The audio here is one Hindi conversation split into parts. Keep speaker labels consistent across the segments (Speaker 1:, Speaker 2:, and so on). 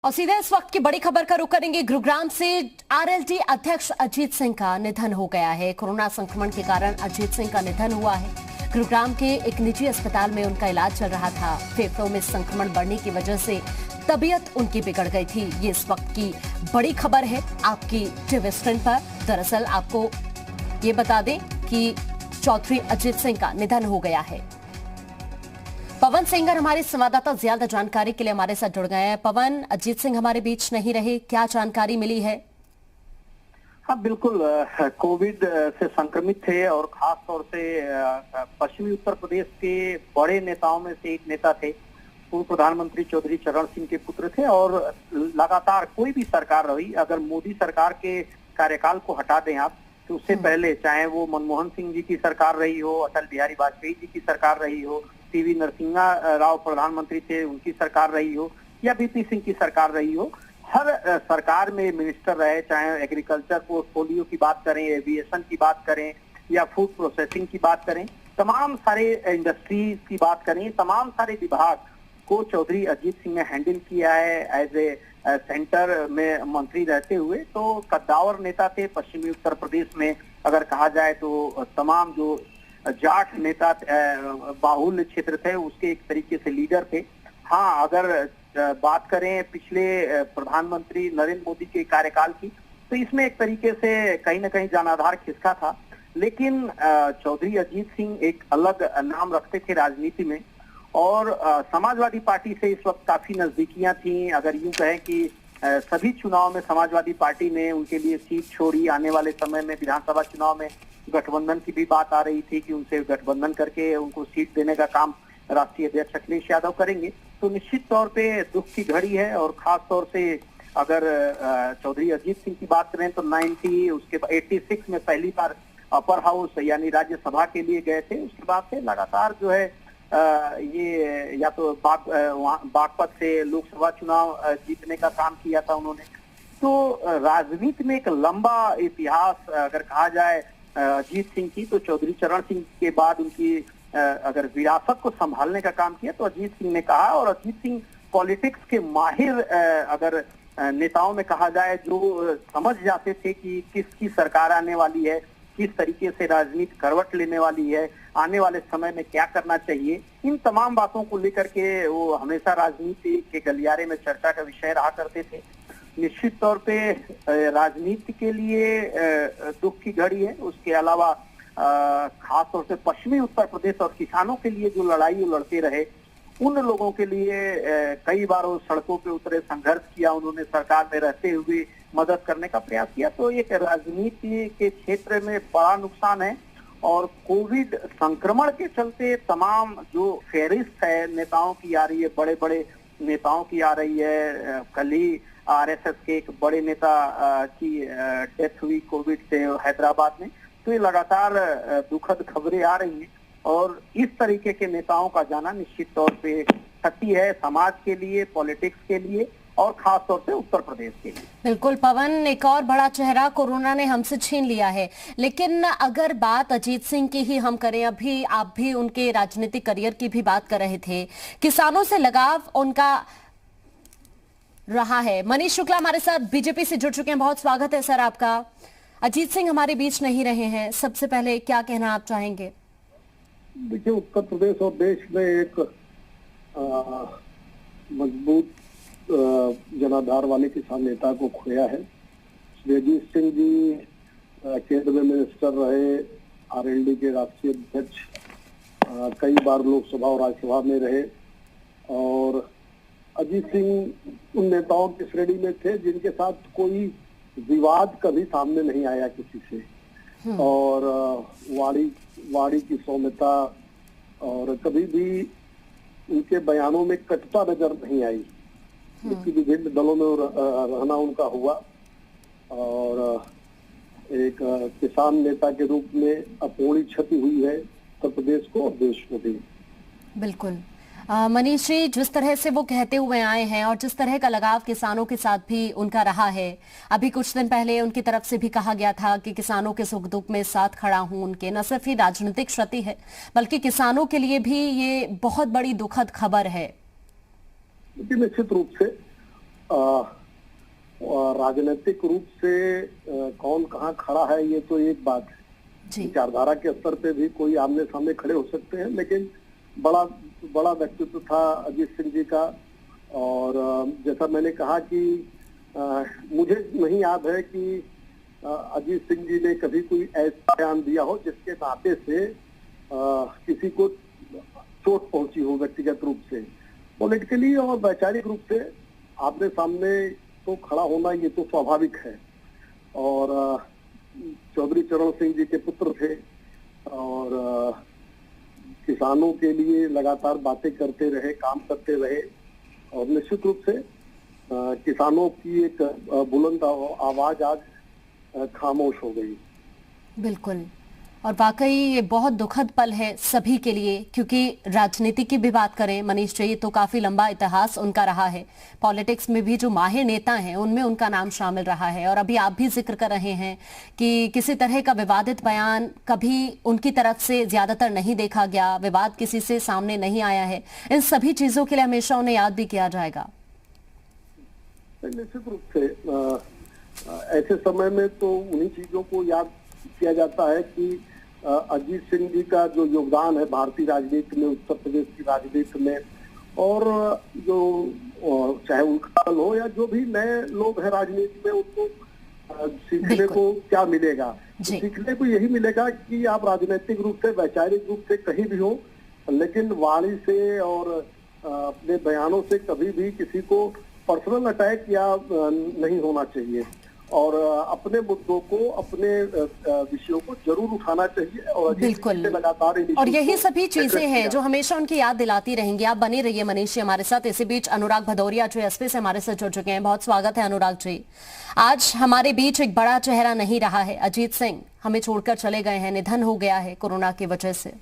Speaker 1: और सीधे इस वक्त की बड़ी खबर का रुख करेंगे। गुरुग्राम से आरएलडी अध्यक्ष अजीत सिंह का निधन हो गया है। कोरोना संक्रमण के कारण अजीत सिंह का निधन हुआ है। गुरुग्राम के एक निजी अस्पताल में उनका इलाज चल रहा था। फेफड़ों में संक्रमण बढ़ने की वजह से तबीयत उनकी बिगड़ गई थी। ये इस वक्त की बड़ी खबर है आपकी टीवी स्क्रीन पर। दरअसल आपको ये बता दें कि चौधरी अजीत सिंह का निधन हो गया है। पवन सेंगर हमारे संवाददाता ज्यादा जानकारी के लिए हमारे साथ जुड़ गए हैं। पवन, अजीत सिंह हमारे बीच नहीं रहे, क्या जानकारी मिली है?
Speaker 2: हाँ बिल्कुल, कोविड से संक्रमित थे और खास तौर से पश्चिमी उत्तर प्रदेश के बड़े नेताओं में से एक नेता थे। पूर्व प्रधानमंत्री चौधरी चरण सिंह के पुत्र थे और लगातार कोई भी सरकार रही, अगर मोदी सरकार के कार्यकाल को हटा दें आप तो उससे पहले चाहे वो मनमोहन सिंह जी की सरकार रही हो, अटल बिहारी वाजपेयी जी की सरकार रही हो, टीवी नरसिम्हा राव प्रधानमंत्री थे उनकी सरकार रही हो, या वीपी सिंह की सरकार रही हो, हर सरकार में मिनिस्टर रहे, चाहे एग्रीकल्चर पोर्टफोलियो की बात करें, एविएशन की बात करें या फूड प्रोसेसिंग की बात करें, तमाम सारे इंडस्ट्री की बात करें, तमाम सारे विभाग को चौधरी अजीत सिंह ने हैंडल किया है एज ए सेंटर में मंत्री रहते हुए। तो कद्दावर नेता थे पश्चिमी उत्तर प्रदेश में, अगर कहा जाए तो तमाम जो जाट नेता बाहुल्य क्षेत्र थे उसके एक तरीके से लीडर थे। हाँ, अगर बात करें पिछले प्रधानमंत्री नरेंद्र मोदी के कार्यकाल की तो इसमें एक तरीके से कहीं ना कहीं जनाधार खिसका था, लेकिन चौधरी अजीत सिंह एक अलग नाम रखते थे राजनीति में और समाजवादी पार्टी से इस वक्त काफी नजदीकियां थी। अगर यूं कहें कि सभी चुनाव में समाजवादी पार्टी ने उनके लिए सीट छोड़ी। आने वाले समय में विधानसभा चुनाव में गठबंधन की भी बात आ रही थी कि उनसे गठबंधन करके उनको सीट देने का काम राष्ट्रीय अध्यक्ष अखिलेश यादव करेंगे। तो निश्चित तौर पे दुख की घड़ी है और खास तौर से अगर चौधरी अजीत सिंह की बात करें तो 86 में पहली बार अपर हाउस यानी राज्यसभा के लिए गए थे। उसके बाद से लगातार जो है ये या तो बागपत से लोकसभा चुनाव जीतने का काम किया था उन्होंने। तो राजनीति में एक लंबा इतिहास अगर कहा जाए अजीत सिंह की, तो चौधरी चरण सिंह के बाद उनकी अगर विरासत को संभालने का काम किया तो अजीत सिंह ने कहा। और अजीत सिंह पॉलिटिक्स के माहिर अगर नेताओं में कहा जाए, जो समझ जाते थे कि किसकी सरकार आने वाली है, किस तरीके से राजनीति करवट लेने वाली है, आने वाले समय में क्या करना चाहिए, इन तमाम बातों को लेकर के वो हमेशा राजनीति के गलियारे में चर्चा का विषय रहा करते थे। निश्चित तौर पे राजनीति के लिए दुख की घड़ी है। उसके अलावा खास तौर से पश्चिमी उत्तर प्रदेश और किसानों के लिए जो लड़ाई वो लड़ते रहे, उन लोगों के लिए कई बार वो सड़कों पे उतरे, संघर्ष किया उन्होंने, सरकार में रहते हुए मदद करने का प्रयास किया। तो एक राजनीति के क्षेत्र में बड़ा नुकसान है और कोविड संक्रमण के चलते तमाम जो फेहरिस्त है नेताओं की आ रही है, बड़े बड़े नेताओं की आ रही है। कल ही आरएसएस के एक बड़े नेता की डेथ हुई कोविड से हैदराबाद में। तो ये लगातार दुखद खबरें आ रही हैं और इस तरीके के नेताओं का जाना निश्चित तौर पे क्षति है समाज के लिए, पॉलिटिक्स के लिए और खास तौर से उत्तर प्रदेश के लिए।
Speaker 1: बिल्कुल पवन, एक और बड़ा चेहरा कोरोना ने हमसे छीन लिया है। लेकिन अगर बात अजीत सिंह की ही हम करें, अभी आप भी उनके राजनीतिक करियर की भी बात कर रहे थे, किसानों से लगाव उनका रहा है। मनीष शुक्ला हमारे साथ बीजेपी से जुड़ चुके हैं, बहुत स्वागत है सर आपका। अजीत सिंह हमारे बीच नहीं रहे हैं, सबसे पहले क्या कहना आप चाहेंगे?
Speaker 3: देखिए, उत्तर प्रदेश और देश में एक मजबूत जनाधार वाले किसान नेता को खोया है। अजीत सिंह जी केंद्र में मिनिस्टर रहे, आरएलडी के राष्ट्रीय अध्यक्ष, कई बार लोकसभा और राज्यसभा में रहे और अजीत सिंह उन नेताओं की श्रेणी में थे जिनके साथ कोई विवाद कभी सामने नहीं आया किसी से और वाणी की सौम्यता और कभी भी उनके बयानों में कटुता नजर नहीं आई। क्योंकि विभिन्न दलों में रहना उनका हुआ और एक किसान नेता के रूप में अपूर्णी क्षति हुई है उत्तर प्रदेश को और देश को भी।
Speaker 1: बिल्कुल मनीष जी, जिस तरह से वो कहते हुए आए हैं और जिस तरह का लगाव किसानों के साथ भी उनका रहा है, अभी कुछ दिन पहले उनकी तरफ से भी कहा गया था कि किसानों के सुख दुख में साथ खड़ा हूं उनके। न सिर्फ ही राजनीतिक क्षति है बल्कि किसानों के लिए भी ये बहुत बड़ी दुखद खबर है।
Speaker 3: निश्चित रूप से राजनीतिक रूप से कौन कहाँ खड़ा है ये तो एक बात है।
Speaker 1: जी
Speaker 3: विचारधारा के स्तर पे भी कोई आमने सामने खड़े हो सकते हैं, लेकिन बड़ा बड़ा व्यक्तित्व था अजीत सिंह जी का। और जैसा मैंने कहा कि मुझे नहीं याद है कि अजीत सिंह जी ने कभी कोई ऐसा बयान दिया हो जिसके नाते से किसी को चोट पहुंची हो व्यक्तिगत रूप से। पॉलिटिकली और वैचारिक रूप से आमने सामने तो खड़ा होना ये तो स्वाभाविक है। और चौधरी चरण सिंह जी के पुत्र थे और किसानों के लिए लगातार बातें करते रहे, काम करते रहे। और निश्चित रूप से किसानों की एक बुलंद आवाज आज खामोश हो गई।
Speaker 1: बिल्कुल, और वाकई ये बहुत दुखद पल है सभी के लिए, क्योंकि राजनीति की भी बात करें मनीष जी तो काफी लंबा इतिहास उनका रहा है। पॉलिटिक्स में भी जो माहिर नेता हैं उनमें उनका नाम शामिल रहा है। और अभी आप भी जिक्र कर रहे हैं कि किसी तरह का विवादित बयान कभी उनकी तरफ से ज्यादातर नहीं देखा गया, विवाद किसी से सामने नहीं आया है। इन सभी चीजों के लिए हमेशा उन्हें याद भी किया जाएगा।
Speaker 3: निश्चित रूप से ऐसे समय में तो उन्हीं चीजों को याद किया जाता है कि अजीत सिंह जी का जो योगदान है भारतीय राजनीति में, उत्तर प्रदेश की राजनीति में, और जो चाहे उनका दल हो या जो भी नए लोग हैं राजनीति में, उनको सीखने को क्या मिलेगा? सीखने को यही मिलेगा कि आप राजनीतिक रूप से, वैचारिक रूप से कहीं भी हो, लेकिन वाणी से और अपने बयानों से कभी भी किसी को पर्सनल अटैक या नहीं होना चाहिए। और अपने मुद्दों को, अपने विषयों को जरूर उठाना चाहिए। और
Speaker 1: बिल्कुल,
Speaker 3: लगातार
Speaker 1: और यही सभी चीजें हैं जो हमेशा उनकी याद दिलाती रहेंगी। आप बने रहिए मनीष जी हमारे साथ। इसी बीच अनुराग भदौरिया जो एसपी से हमारे साथ जुड़ चुके हैं, बहुत स्वागत है अनुराग जी। आज हमारे बीच एक बड़ा चेहरा नहीं रहा है, अजीत सिंह हमें छोड़कर चले गए हैं, निधन हो गया है कोरोना की वजह से।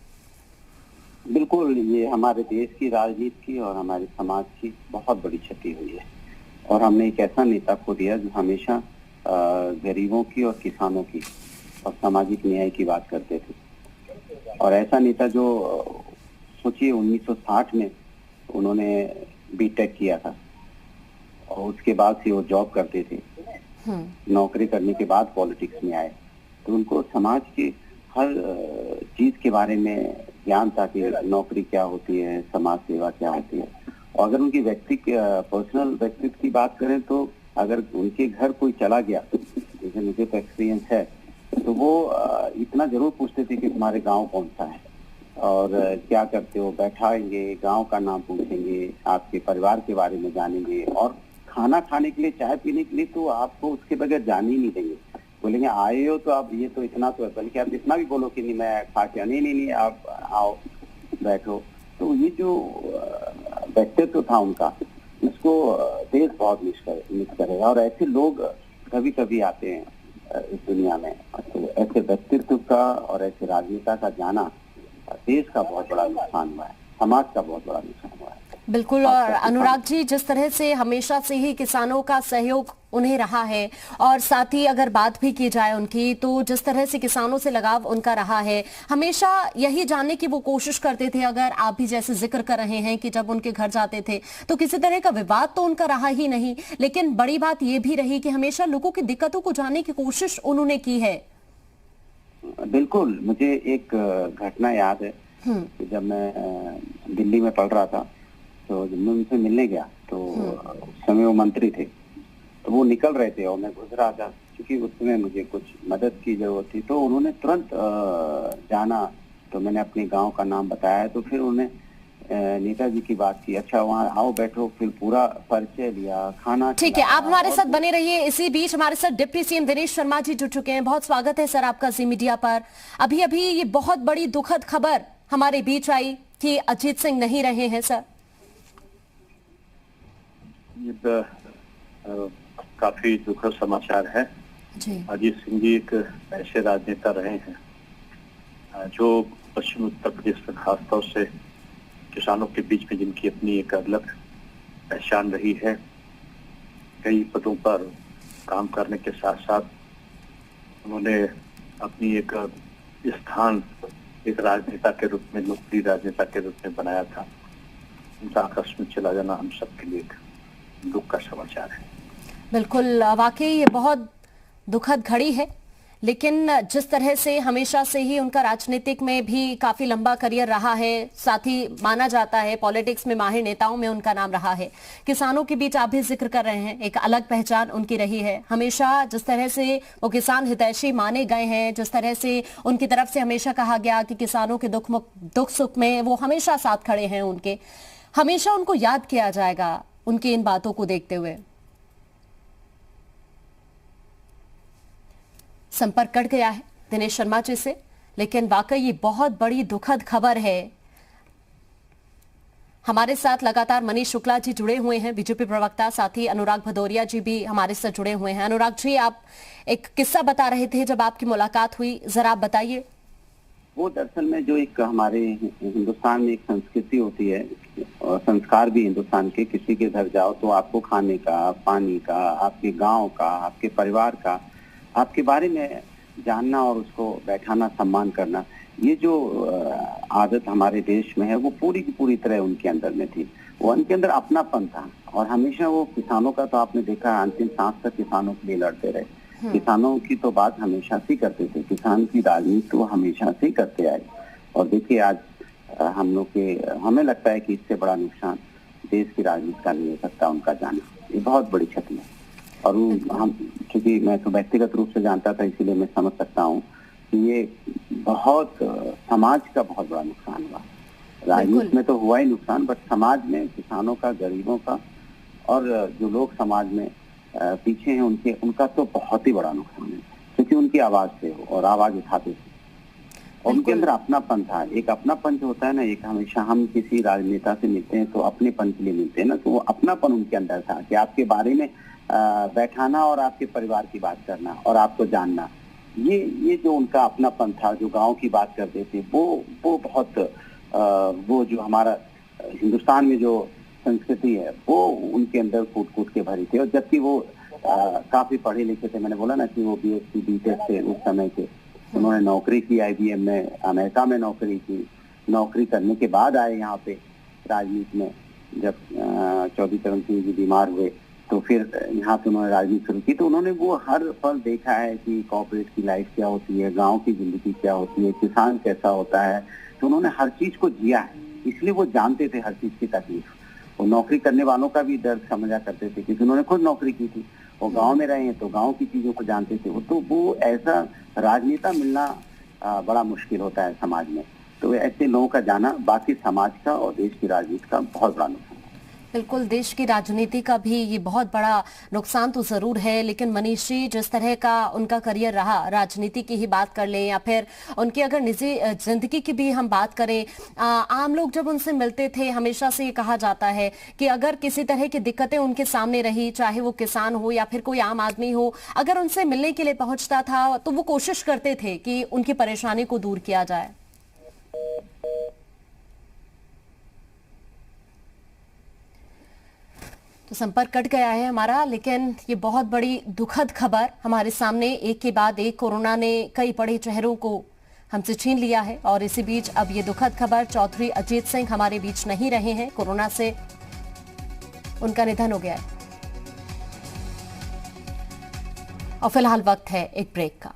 Speaker 4: बिल्कुल, ये हमारे देश की राजनीति की और हमारे समाज की बहुत बड़ी क्षति हुई है। और हमने एक ऐसा नेता खो दिया जो हमेशा गरीबों की और किसानों की और सामाजिक न्याय की बात करते थे। और ऐसा नेता जो सोचिए 1960 में उन्होंने बीटेक किया था और उसके बाद से वो जॉब करते थे। नौकरी करने के बाद पॉलिटिक्स में आए, तो उनको समाज की हर चीज के बारे में ज्ञान था कि नौकरी क्या होती है, समाज सेवा क्या होती है। और अगर उनकी पर्सनल व्यक्तित्व की बात करें तो अगर उनके घर कोई चला गया, जैसे मुझे तो एक्सपीरियंस है, तो वो इतना जरूर पूछते थे कि तुम्हारे गांव कौन सा है और क्या करते हो, बैठाएंगे, गांव का नाम पूछेंगे, आपके परिवार के बारे में जानेंगे। और खाना खाने के लिए, चाय पीने के लिए तो आपको उसके बगैर जाने ही नहीं देंगे। बोलेंगे आए हो तो आप ये तो इतना तो है, बल्कि आप इतना भी बोलो कि नहीं मैं खा के, नहीं आप आओ बैठो। तो ये जो व्यक्तित्व था उनका, इसको देश बहुत मिस करेगा। और ऐसे लोग कभी कभी आते हैं इस दुनिया में, तो ऐसे व्यक्तित्व का और ऐसे राजनेता का जाना देश का बहुत बड़ा नुकसान हुआ है, समाज का बहुत बड़ा नुकसान हुआ है।
Speaker 1: बिल्कुल, और अनुराग जी जिस तरह से हमेशा से ही किसानों का सहयोग उन्हें रहा है, और साथ ही अगर बात भी की जाए उनकी, तो जिस तरह से किसानों से लगाव उनका रहा है, हमेशा यही जानने की वो कोशिश करते थे। अगर आप भी जैसे जिक्र कर रहे हैं कि जब उनके घर जाते थे तो किसी तरह का विवाद तो उनका रहा ही नहीं, लेकिन बड़ी बात ये भी रही कि हमेशा लोगों की दिक्कतों को जानने की कोशिश उन्होंने की है।
Speaker 4: बिल्कुल, मुझे एक घटना याद है कि जब मैं दिल्ली में पढ़ रहा था, तो जब मैं उनसे मिलने गया तो उस समय वो मंत्री थे, तो वो निकल रहे थे और मैं घुस रहा था, क्योंकि उस समय मुझे कुछ मदद की जरूरत थी। तो उन्होंने तुरंत जाना, तो मैंने अपने गांव का नाम बताया, तो फिर उन्होंने नेताजी की बात की, अच्छा वहाँ आओ बैठो, फिर पूरा परिचय लिया, खाना।
Speaker 1: ठीक है, आप हमारे साथ बने रहिए। इसी बीच हमारे साथ डिप्टी सीएम दिनेश शर्मा जी जुड़ चुके हैं, बहुत स्वागत है सर आपका जी मीडिया पर। अभी अभी ये बहुत बड़ी दुखद खबर हमारे बीच आई कि अजीत सिंह नहीं रहे हैं सर।
Speaker 5: ये काफी दुखद समाचार है
Speaker 1: जी।
Speaker 5: अजीत सिंह जी एक ऐसे राजनेता रहे हैं जो पश्चिमी उत्तर प्रदेश में खासतौर से किसानों के बीच में जिनकी अपनी एक अलग पहचान रही है। कई पदों पर काम करने के साथ साथ उन्होंने अपनी एक स्थान एक राजनेता के रूप में, लोकप्रिय राजनेता के रूप में बनाया था। उनका आकस्मिक चला जाना हम सबके लिए दुख का समाचार है।
Speaker 1: बिल्कुल, वाकई ये बहुत दुखद घड़ी है, लेकिन जिस तरह से हमेशा से ही उनका राजनीतिक में भी काफी लंबा करियर रहा है, साथ ही माना जाता है पॉलिटिक्स में माहिर नेताओं में उनका नाम रहा है। किसानों के बीच आप भी जिक्र कर रहे हैं, एक अलग पहचान उनकी रही है। हमेशा जिस तरह से वो किसान हितैषी माने गए हैं, जिस तरह से उनकी तरफ से हमेशा कहा गया कि किसानों के दुख सुख में वो हमेशा साथ खड़े हैं उनके, हमेशा उनको याद किया जाएगा उनकी इन बातों को देखते हुए। संपर्क कट गया है दिनेश शर्मा जी से, लेकिन वाकई ये बहुत बड़ी दुखद खबर है। हमारे साथ लगातार मनीष शुक्ला जी जुड़े हुए हैं, बीजेपी प्रवक्ता, साथ ही अनुराग भदौरिया जी भी हमारे साथ जुड़े हुए हैं। अनुराग जी, आप एक किस्सा बता रहे थे जब आपकी मुलाकात हुई, जरा आप बताइए।
Speaker 4: वो दरअसल में जो एक हमारे हिंदुस्तान में एक संस्कृति होती है और संस्कार भी हिंदुस्तान के, किसी के घर जाओ तो आपको खाने का, पानी का, आपके गांव का, आपके परिवार का, आपके बारे में जानना और उसको बैठाना, सम्मान करना, ये जो आदत हमारे देश में है वो पूरी की पूरी तरह उनके अंदर में थी। वो उनके अंदर अपनापन था और हमेशा वो किसानों का, तो आपने देखा अंतिम सांस तक किसानों के लिए लड़ते रहे। किसानों की तो बात हमेशा से करते थे, किसान की राजनीति तो हमेशा से करते आए। और देखिए आज हम लोग के, हमें लगता है कि इससे बड़ा नुकसान देश की राजनीति का नहीं हो सकता उनका जाना। ये बहुत बड़ी क्षति है और हम, क्योंकि मैं तो व्यक्तिगत रूप से जानता था, इसीलिए मैं समझ सकता हूँ कि ये बहुत समाज का बहुत बड़ा नुकसान हुआ। राजनीति में तो हुआ ही नुकसान, बट समाज में किसानों का, गरीबों का और जो लोग समाज में पीछे हैं उनका तो बहुत ही बड़ा नुकसान है, क्योंकि उनकी आवाज थे और आवाज उठाते थे और उनके अंदर अपनापन था। एक अपनापन जो होता है ना, एक हमेशा हम किसी राजनेता से मिलते हैं तो अपनेपन के लिए मिलते हैं ना, तो वो अपनापन उनके अंदर था कि आपके बारे में बैठाना और आपके परिवार की बात करना और आपको जानना, ये जो उनका अपनापन था, जो गांव की बात करते थे, वो बहुत वो जो हमारा हिंदुस्तान में जो संस्कृति है वो उनके अंदर कूट कूट के भरी थी। और जबकि वो काफी पढ़े लिखे थे, मैंने बोला ना कि वो बीएससी बीटेक थे उस समय के, उन्होंने नौकरी की IBM में, अमेरिका में नौकरी की। नौकरी करने के बाद आए यहाँ पे राजनीति में, जब चौधरी चरण सिंह जी बीमार हुए तो फिर यहाँ पे उन्होंने राजनीति शुरू की। तो उन्होंने वो हर पल देखा है कि कॉर्पोरेट की लाइफ क्या होती है, गांव की जिंदगी क्या होती है, किसान कैसा होता है। तो उन्होंने हर चीज को जिया है, इसलिए वो जानते थे हर चीज की तकलीफ। वो नौकरी करने वालों का भी दर्द समझा करते थे, क्योंकि उन्होंने खुद नौकरी की थी। वो गांव में रहे हैं तो गांव की चीजों को जानते थे। तो वो ऐसा राजनेता मिलना बड़ा मुश्किल होता है समाज में। तो ऐसे लोगों का जाना बाकी समाज का और देश की राजनीति का बहुत बड़ा नुकसान।
Speaker 1: बिल्कुल, देश की राजनीति का भी ये बहुत बड़ा नुकसान तो जरूर है, लेकिन मनीष जी, जिस तरह का उनका करियर रहा, राजनीति की ही बात कर लें या फिर उनकी अगर निजी जिंदगी की भी हम बात करें, आम लोग जब उनसे मिलते थे हमेशा से ये कहा जाता है कि अगर किसी तरह की दिक्कतें उनके सामने रही, चाहे वो किसान हो या फिर कोई आम आदमी हो, अगर उनसे मिलने के लिए पहुंचता था तो वो कोशिश करते थे कि उनकी परेशानी को दूर किया जाए। तो संपर्क कट गया है हमारा, लेकिन ये बहुत बड़ी दुखद खबर हमारे सामने एक के बाद एक कोरोना ने कई बड़े चेहरों को हमसे छीन लिया है। और इसी बीच अब ये दुखद खबर, चौधरी अजीत सिंह हमारे बीच नहीं रहे हैं, कोरोना से उनका निधन हो गया है। और फिलहाल वक्त है एक ब्रेक का।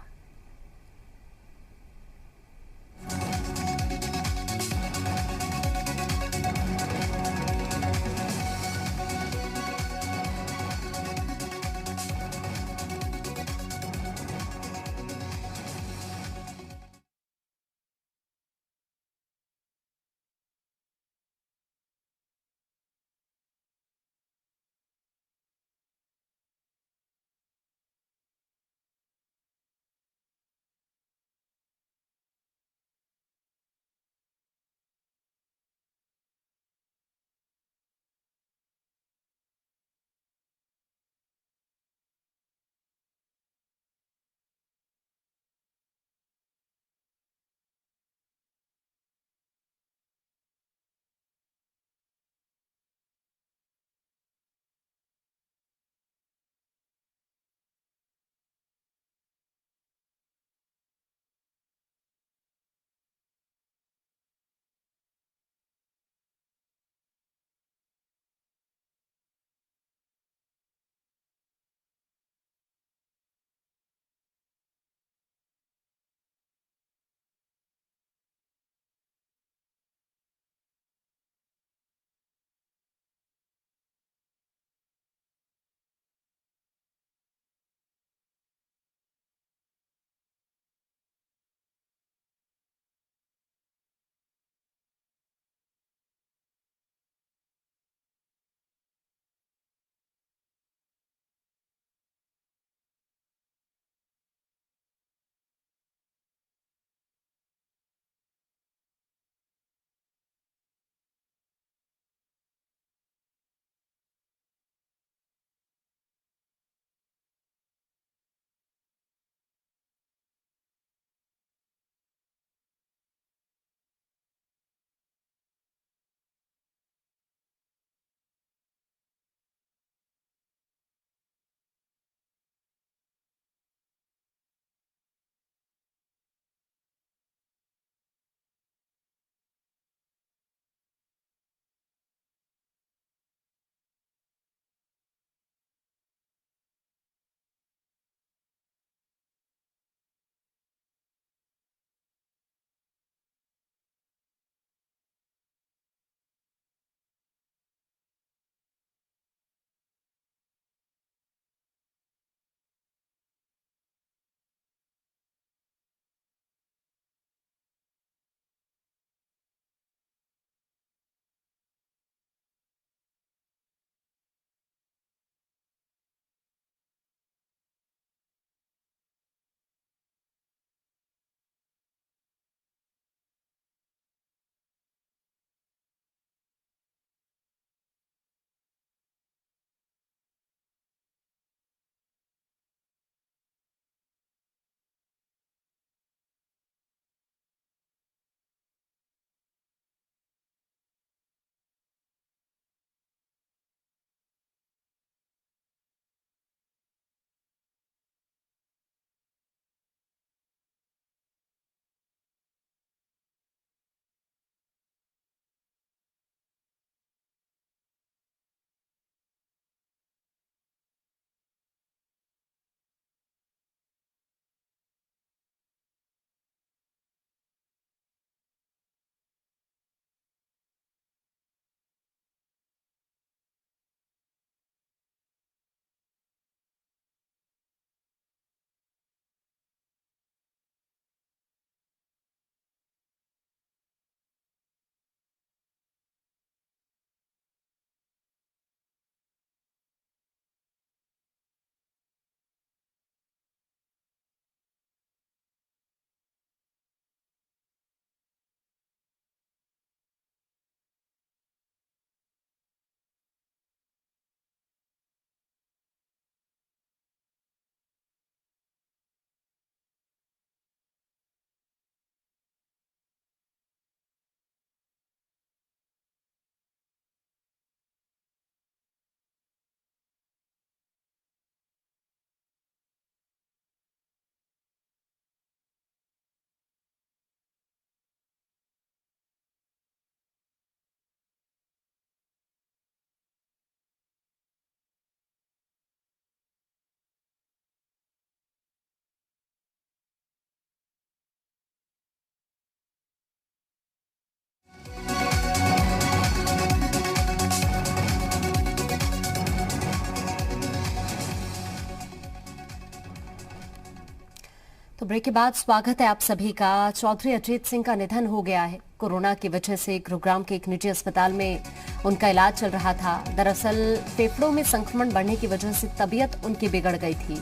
Speaker 1: तो ब्रेक के बाद स्वागत है आप सभी का। चौधरी अजीत सिंह का निधन हो गया है। कोरोना की वजह से गुरुग्राम के एक निजी अस्पताल में उनका इलाज चल रहा था। दरअसल फेफड़ों में संक्रमण बढ़ने की वजह से तबीयत उनकी बिगड़ गई थी।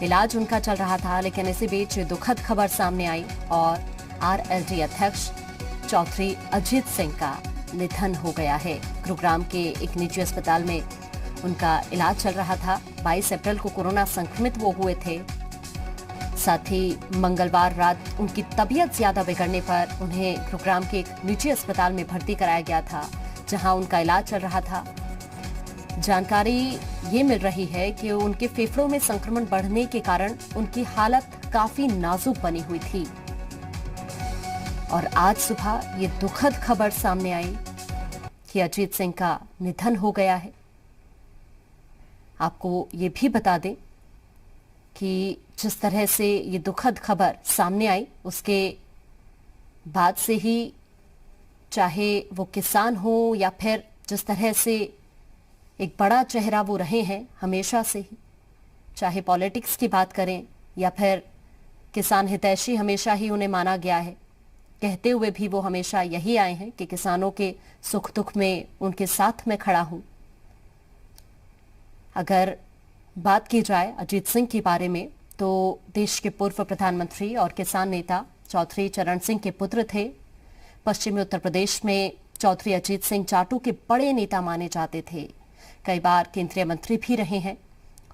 Speaker 1: इलाज उनका चल रहा था, लेकिन इसी बीच दुखद खबर सामने आई और आरएलडी अध्यक्ष चौधरी अजीत सिंह का निधन हो गया है। गुरुग्राम के एक निजी अस्पताल में उनका इलाज चल रहा था। 22 अप्रैल को कोरोना संक्रमित वो हुए थे। साथ ही मंगलवार रात उनकी तबीयत ज्यादा बिगड़ने पर उन्हें गुरुग्राम के एक निजी अस्पताल में भर्ती कराया गया था, जहां उनका इलाज चल रहा था। जानकारी ये मिल रही है कि उनके फेफड़ों में संक्रमण बढ़ने के कारण उनकी हालत काफी नाजुक बनी हुई थी और आज सुबह ये दुखद खबर सामने आई कि अजीत सिंह का निधन हो गया है। आपको ये भी बता दें कि जिस तरह से ये दुखद खबर सामने आई, उसके बाद से ही चाहे वो किसान हो या फिर जिस तरह से एक बड़ा चेहरा वो रहे हैं हमेशा से ही, चाहे पॉलिटिक्स की बात करें या फिर किसान हितैषी हमेशा ही उन्हें माना गया है। कहते हुए भी वो हमेशा यही आए हैं कि किसानों के सुख दुख में उनके साथ में खड़ा हूं। अगर बात की जाए अजीत सिंह के बारे में, तो देश के पूर्व प्रधानमंत्री और किसान नेता चौधरी चरण सिंह के पुत्र थे। पश्चिमी उत्तर प्रदेश में चौधरी अजीत सिंह जाटों के बड़े नेता माने जाते थे। कई बार केंद्रीय मंत्री भी रहे हैं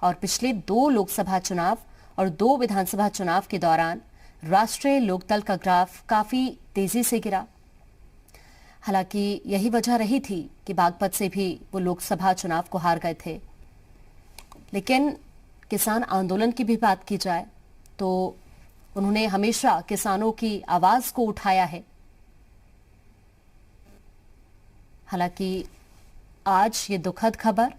Speaker 1: और पिछले 2 लोकसभा चुनाव और 2 विधानसभा चुनाव के दौरान राष्ट्रीय लोकदल का ग्राफ काफी तेजी से गिरा। हालांकि यही वजह रही थी कि बागपत से भी वो लोकसभा चुनाव को हार गए थे। लेकिन किसान आंदोलन की भी बात की जाए तो उन्होंने हमेशा किसानों की आवाज को उठाया है। हालांकि आज ये दुखद खबर